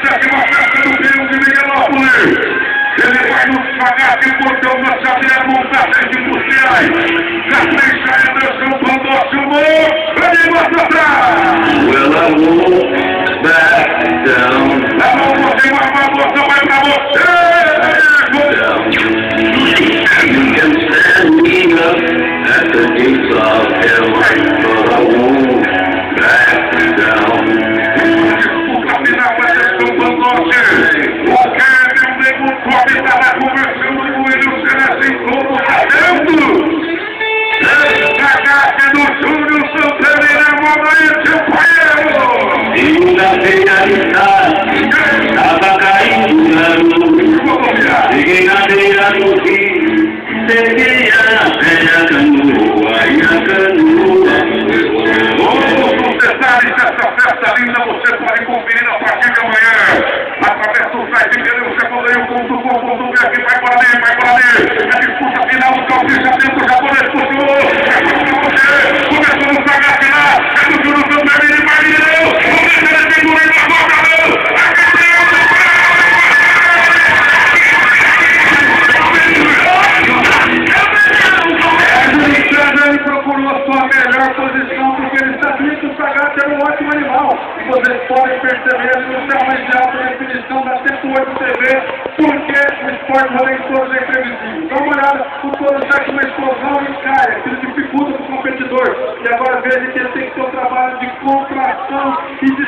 Sétima festa do Rio de Miguelópolis. Ele vai nos pagar que portão na Xavier Montagens Industriais. Na frente a Anderson Pandócio Humor. Ele mostra atrás. Well, I won't back down. A mão você vai pra você, vai pra você. You can stand me up at the gates of hell, but I won't back down. Disputa final vai ser o Pandócio. O Kevin Nego Top estava conversando com ele, o Celeste todo dentro. Cagaste do Júnior Santana e na moda aí, seu pai. Segunda-feira de tarde, tava caindo na luz. Cheguei na beira do rio, peguei a velha canoa e a canoa. Todos os detalhes dessa festa linda você pode conferir a partir de amanhã. Através do site pneusecondario.com.br que vai para ali. A disputa final, o calcista dentro do japonês puxou. É para você. Começou no sagar final. É do Júnior Santana e de Marinho. Começa a segura e na boca, não. Ele procurou a sua melhor posição porque ele sabia que o Sagate era um ótimo animal. E vocês podem perceber no canal de alta definição da Tempo 8 TV porque o esporte rolê em todos é imprevisível. Dá uma olhada, o touro está com uma explosão e cai, aquilo dificulta para o competidor. E agora veja que ele tem que ter um trabalho de contração e de